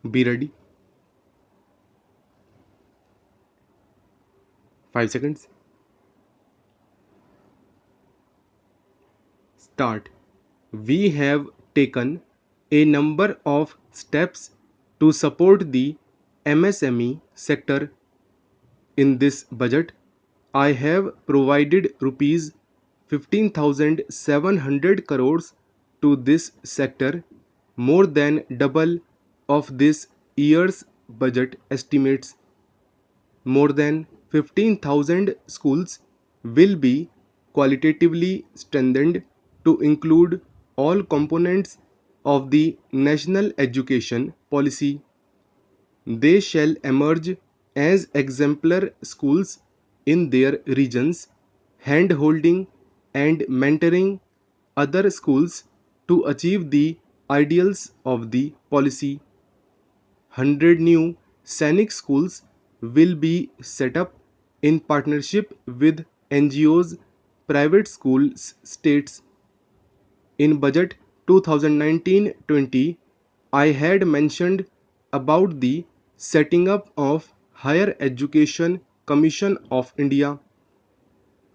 Be ready. 5 seconds. Start. We have taken a number of steps to support the MSME sector. In this budget, I have provided rupees 15,700 crores to this sector, more than double of this year's budget estimates. More than 15,000 schools will be qualitatively strengthened to include all components of the national education policy. They shall emerge as exemplar schools in their regions, hand-holding and mentoring other schools to achieve the ideals of the policy. 100 new Sainik schools will be set up in partnership with NGOs, private schools, states. In budget 2019-20, I had mentioned about the setting up of Higher Education Commission of India.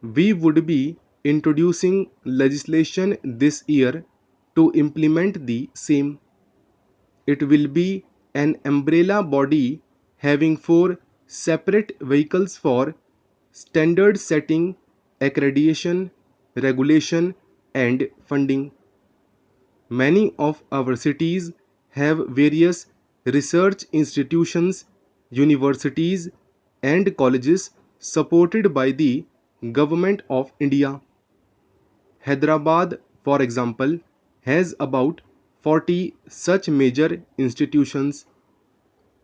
We would be introducing legislation this year to implement the same. It will be an umbrella body having 4 separate vehicles for standard setting, accreditation, regulation, and funding. Many of our cities have various research institutions, universities, and colleges supported by the Government of India. Hyderabad, for example, has about 40 such major institutions.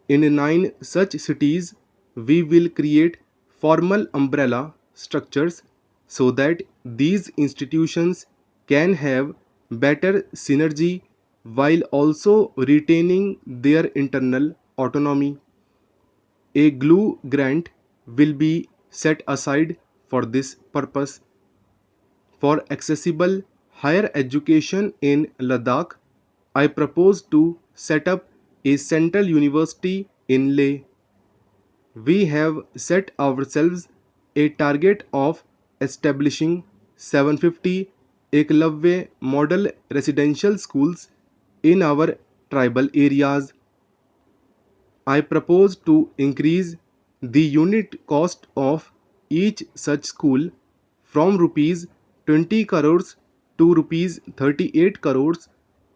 In 9 such cities, we will create formal umbrella structures so that these institutions can have better synergy while also retaining their internal autonomy. A glue grant will be set aside for this purpose. For accessible higher education in Ladakh, I propose to set up a central university in Leh. We have set ourselves a target of establishing 750 Eklavya model residential schools in our tribal areas. I propose to increase the unit cost of each such school from rupees 20 crores to rupees 38 crores,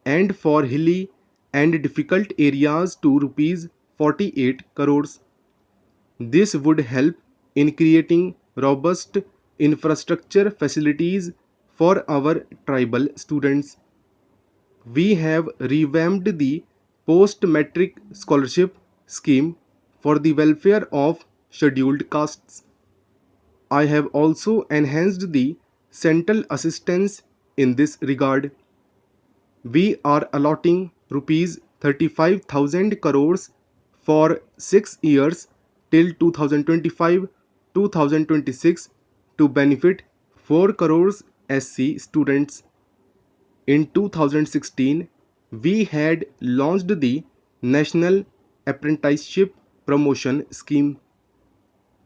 and for hilly and difficult areas to rupees 48 crores. This would help in creating robust infrastructure facilities for our tribal students. We have revamped the post-matric scholarship scheme for the welfare of scheduled castes. I have also enhanced the central assistance in this regard. We are allotting rupees 35,000 crores for 6 years till 2025-2026 to benefit 4 crores SC students. In 2016, we had launched the National Apprenticeship Promotion Scheme.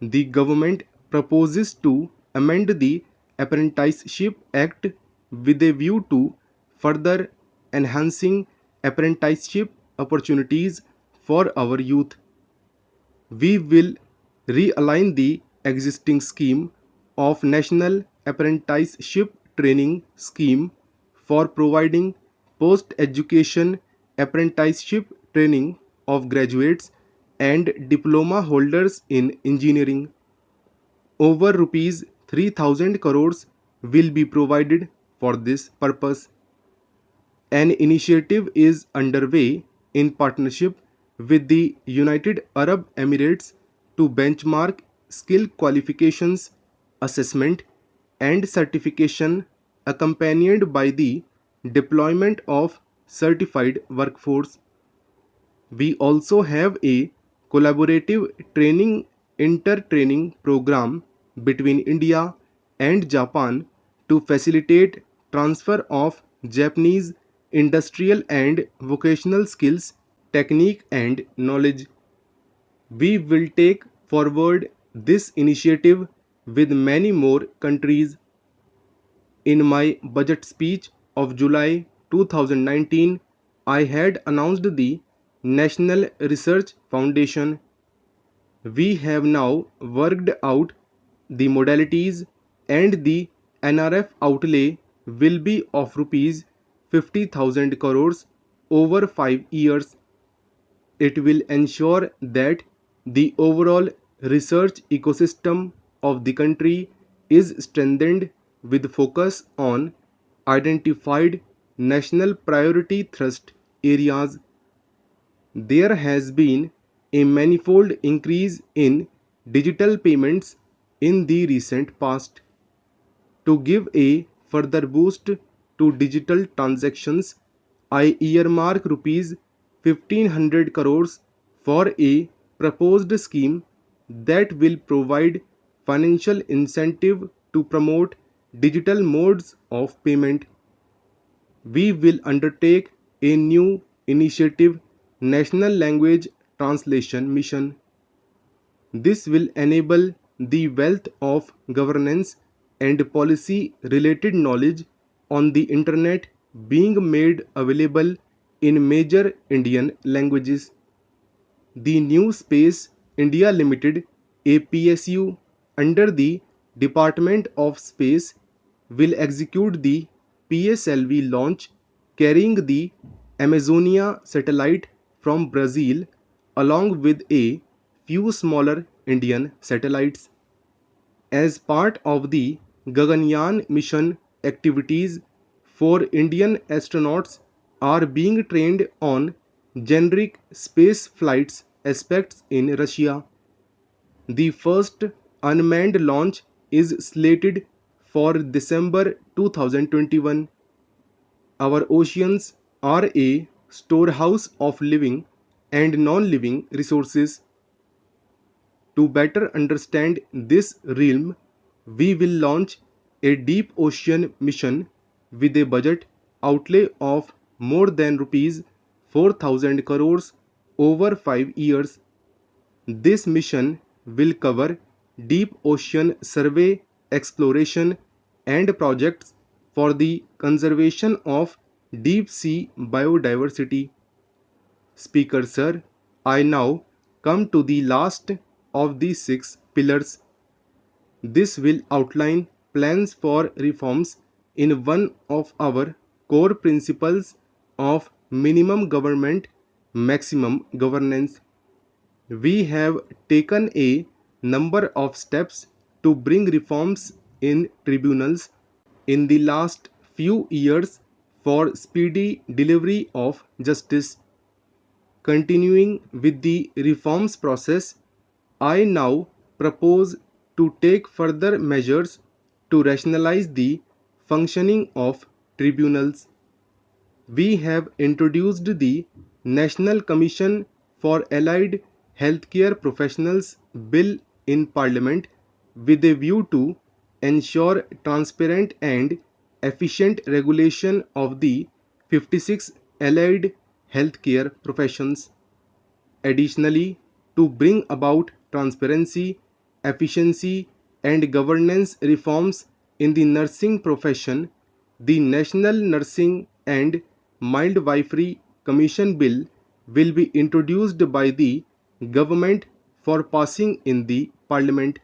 The government proposes to amend the Apprenticeship Act with a view to further enhancing apprenticeship opportunities for our youth. We will realign the existing scheme of National Apprenticeship Training Scheme for providing post-education apprenticeship training of graduates and diploma holders in engineering. Over rupees 3,000 crores will be provided for this purpose. An initiative is underway in partnership with the United Arab Emirates to benchmark skill qualifications, assessment, and certification accompanied by the deployment of certified workforce. We also have a collaborative training inter-training program between India and Japan to facilitate transfer of Japanese industrial and vocational skills technique and knowledge. We will take forward this initiative with many more countries. In my budget speech of July 2019, I had announced the National Research Foundation. We have now worked out the modalities, and the NRF outlay will be of rupees 50,000 crores over 5 years. It will ensure that the overall research ecosystem of the country is strengthened with focus on identified national priority thrust areas. There has been a manifold increase in digital payments in the recent past. To give a further boost to digital transactions, I earmark rupees 1500 crores for a proposed scheme that will provide financial incentive to promote digital modes of payment. We will undertake a new initiative, National Language Translation Mission. This will enable the wealth of governance and policy related knowledge on the internet being made available in major Indian languages. The New Space India Limited, a PSU under the Department of Space, will execute the PSLV launch carrying the Amazonia satellite from Brazil along with a few smaller Indian satellites. As part of the Gaganyaan mission activities, 4 Indian astronauts are being trained on generic space flights aspects in Russia. The first unmanned launch is slated for December 2021. Our oceans are a storehouse of living and non living resources. To better understand this realm, we will launch a deep ocean mission with a budget outlay of more than rupees 4,000 crores over 5 years. This mission will cover deep ocean survey, exploration, and projects for the conservation of deep sea biodiversity. Speaker Sir, I now come to the last of the 6 pillars. This will outline plans for reforms in one of our core principles of minimum government, maximum governance. We have taken a number of steps to bring reforms in tribunals in the last few years for speedy delivery of justice. Continuing with the reforms process, I now propose to take further measures to rationalize the functioning of tribunals. We have introduced the National Commission for Allied Healthcare Professionals Bill in Parliament with a view to ensure transparent and efficient regulation of the 56 allied healthcare professions. Additionally, to bring about transparency, efficiency, and governance reforms in the nursing profession, the National Nursing and Midwifery Commission Bill will be introduced by the government for passing in the Parliament.